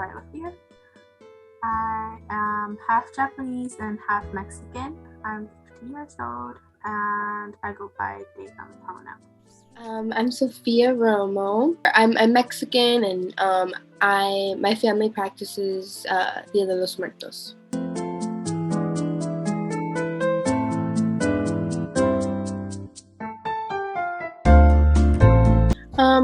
right with you. I am half Japanese and half Mexican. I'm 15 years old and I go by they them pronouns. I'm Sophia Romo. I'm Mexican, and my family practices Dia de los Muertos.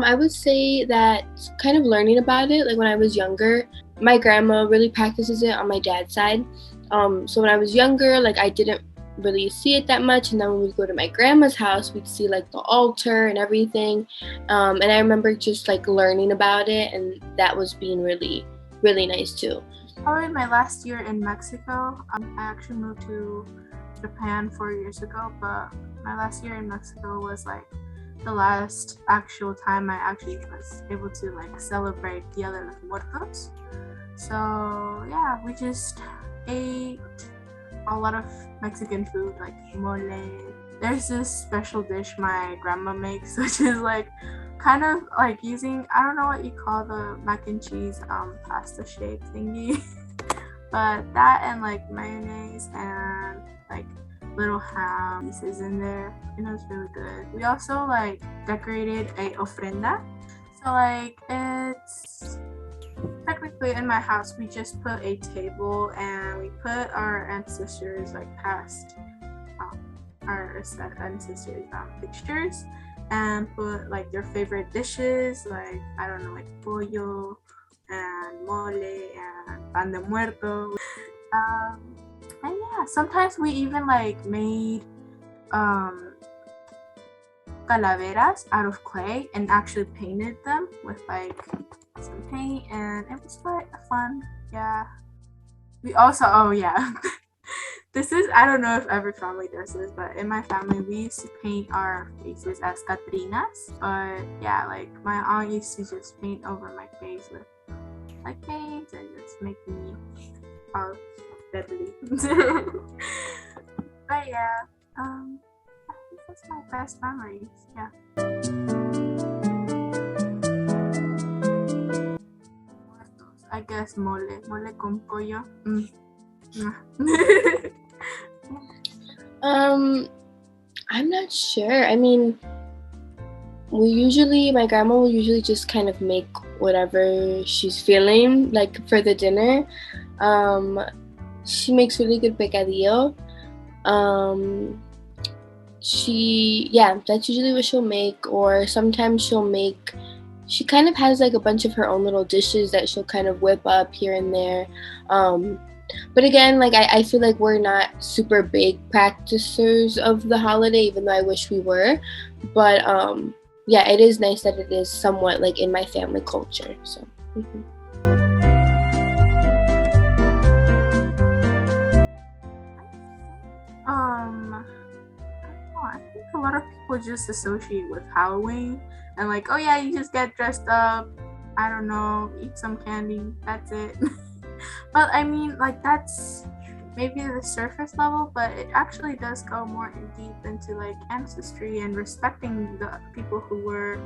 I would say that kind of learning about it, like when I was younger, my grandma really practices it on my dad's side. So when I was younger, like I didn't really see it that much, and then when we'd go to my grandma's house, we'd see like the altar and everything. And I remember just like learning about it, and that was being really, really nice too. Probably my last year in Mexico. I actually moved to Japan 4 years ago, but my last year in Mexico was like the last actual time I actually was able to like celebrate Dia de los Muertos. So yeah, we just ate a lot of Mexican food like mole. There's this special dish my grandma makes, which is like kind of like using, I don't know what you call the mac and cheese pasta shape thingy, but that and like mayonnaise and like little ham pieces in there. It was really good. We also like decorated a ofrenda. So like it's technically in my house we just put a table and we put our ancestors like past our ancestors pictures and put like their favorite dishes, like I don't know, like pollo and mole and pan de muerto. And yeah, sometimes we even like made calaveras out of clay and actually painted them with like some paint, and it was quite fun. Yeah. We also, oh yeah, this is, I don't know if every family does this, but in my family we used to paint our faces as Catrinas. But yeah, like my aunt used to just paint over my face with like paint and just make me all deadly. But yeah, I think that's my best memories. Yeah. I guess mole con pollo. I'm not sure. I mean, my grandma will usually just kind of make whatever she's feeling, like for the dinner. She makes really good picadillo. That's usually what she'll make, or sometimes she kind of has like a bunch of her own little dishes that she'll kind of whip up here and there. But again, like I feel like we're not super big practicers of the holiday, even though I wish we were. But yeah, it is nice that it is somewhat like in my family culture. So. Mm-hmm. I think a lot of people just associate with Halloween and like, oh yeah, you just get dressed up, I don't know, eat some candy, that's it. But I mean, like that's maybe the surface level, but it actually does go more in deep into like ancestry and respecting the people who were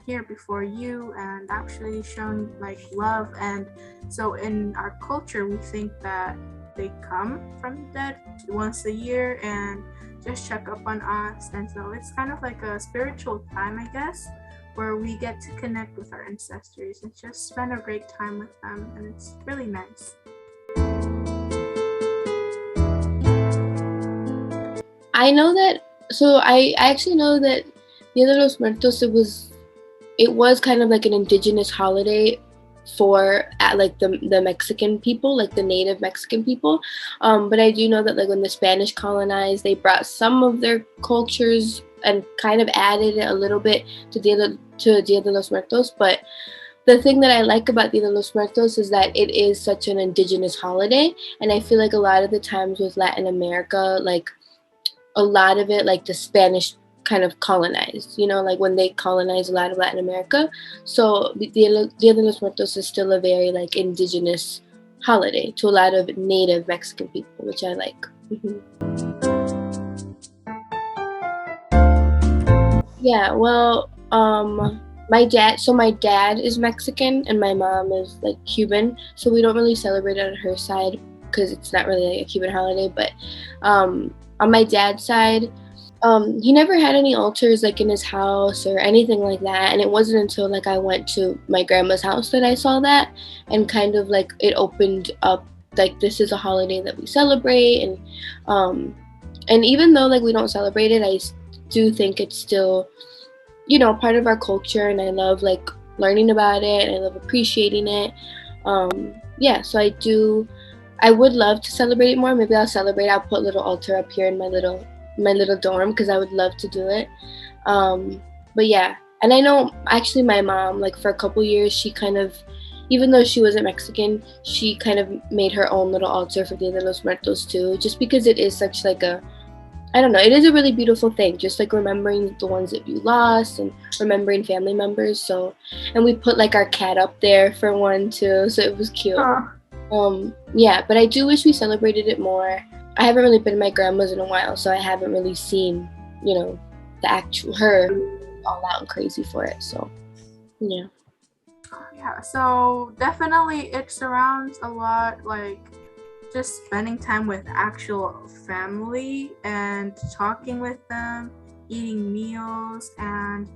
here before you and actually showing like love. And so in our culture we think that they come from the dead once a year and just check up on us, and so it's kind of like a spiritual time, I guess, where we get to connect with our ancestors and just spend a great time with them, and it's really nice. I actually know that Dia de los Muertos, it was kind of like an indigenous holiday for like the Mexican people, like the native Mexican people. But I do know that like when the Spanish colonized, they brought some of their cultures and kind of added it a little bit to Dia de los Muertos. But the thing that I like about Dia de los Muertos is that it is such an indigenous holiday, and I feel like a lot of the times with Latin America, like a lot of it, like the Spanish kind of colonized, like when they colonized a lot of Latin America. So Dia de los Muertos is still a very like indigenous holiday to a lot of native Mexican people, which I like. Mm-hmm. Yeah, well, my dad is Mexican and my mom is like Cuban, so we don't really celebrate it on her side because it's not really like a Cuban holiday. But on my dad's side, he never had any altars like in his house or anything like that. And it wasn't until like I went to my grandma's house that I saw that, and kind of like it opened up like this is a holiday that we celebrate. And even though like we don't celebrate it, I do think it's still, you know, part of our culture, and I love like learning about it and I love appreciating it. Yeah, so I would love to celebrate it more. Maybe I'll put a little altar up here in my little dorm because I would love to do it. But yeah, and I know actually my mom, like for a couple years, she kind of, even though she wasn't Mexican, she kind of made her own little altar for Dia de los Muertos too, just because it is such like a, I don't know, it is a really beautiful thing, just like remembering the ones that you lost and remembering family members. So, and we put like our cat up there for one too, so it was cute. Yeah, but I do wish we celebrated it more. I haven't really been to my grandma's in a while, so I haven't really seen, you know, the actual her all out and crazy for it. So, yeah. Yeah, so definitely it surrounds a lot like just spending time with actual family and talking with them, eating meals, and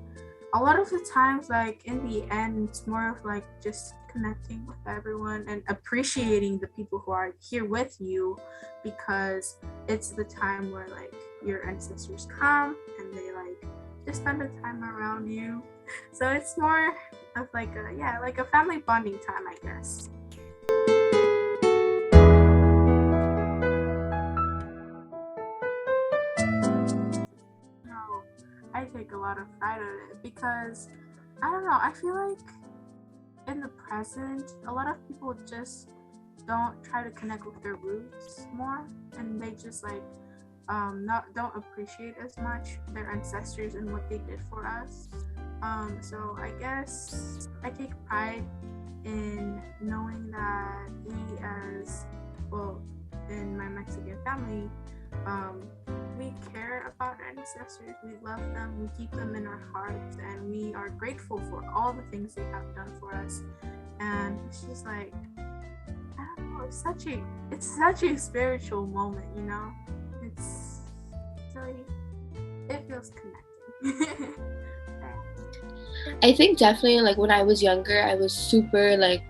a lot of the times like in the end it's more of like just connecting with everyone and appreciating the people who are here with you, because it's the time where like your ancestors come and they like just spend the time around you. So it's more of like a family bonding time, I guess. No, I take a lot of pride in it because I don't know, I feel like in the present a lot of people just don't try to connect with their roots more, and they just like not don't appreciate as much their ancestors and what they did for us. So I guess I take pride in knowing that we as well in my Mexican family, we care about our ancestors, we love them, we keep them in our hearts, and we are grateful for all the things they have done for us. And it's just like, I don't know, it's such a spiritual moment, you know? It's really, it feels connected. I think definitely like when I was younger, I was super like,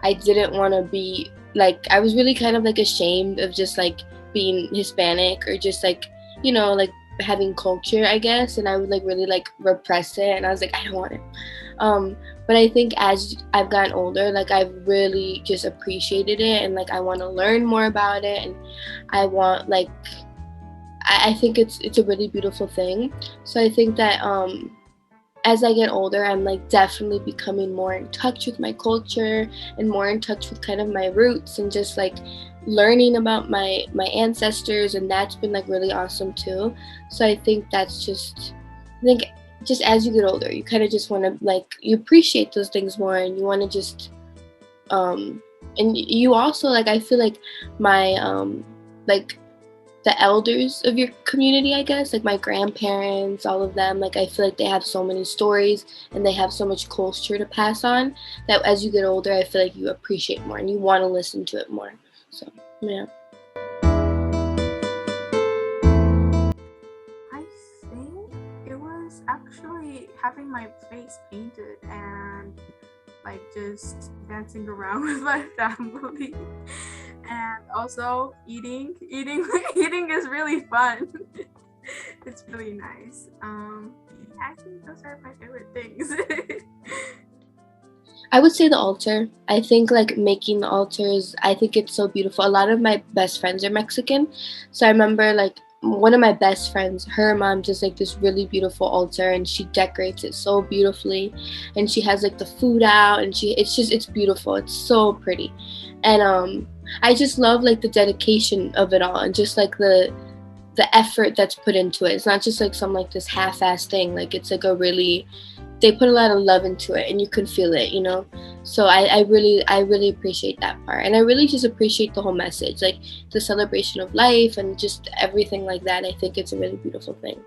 I didn't want to be like, I was really kind of like ashamed of just like being Hispanic or just like, you know, like having culture, I guess. And I would like really like repress it. And I was like, I don't want it. But I think as I've gotten older, like I've really just appreciated it, and like I want to learn more about it, and I want like, I think it's a really beautiful thing. So I think that as I get older, I'm like definitely becoming more in touch with my culture and more in touch with kind of my roots, and just like learning about my ancestors, and that's been like really awesome too. So I think that's just, I think just as you get older, you kind of just want to like, you appreciate those things more, and you want to just and you also like, I feel like my like the elders of your community, I guess, like my grandparents, all of them, like I feel like they have so many stories and they have so much culture to pass on, that as you get older, I feel like you appreciate more and you want to listen to it more. So, yeah. I think it was actually having my face painted and like just dancing around with my family. And also eating is really fun. It's really nice. I think those are my favorite things. I would say the altar. I think like making the altars, I think it's so beautiful. A lot of my best friends are Mexican. So I remember like one of my best friends, her mom does like this really beautiful altar, and she decorates it so beautifully, and she has like the food out, and it's beautiful. It's so pretty. And I just love like the dedication of it all, and just like the effort that's put into it. It's not just like some like this half-ass thing. Like it's like a really, they put a lot of love into it, and you can feel it, you know. So I really appreciate that part, and I really just appreciate the whole message, like the celebration of life and just everything like that. I think it's a really beautiful thing.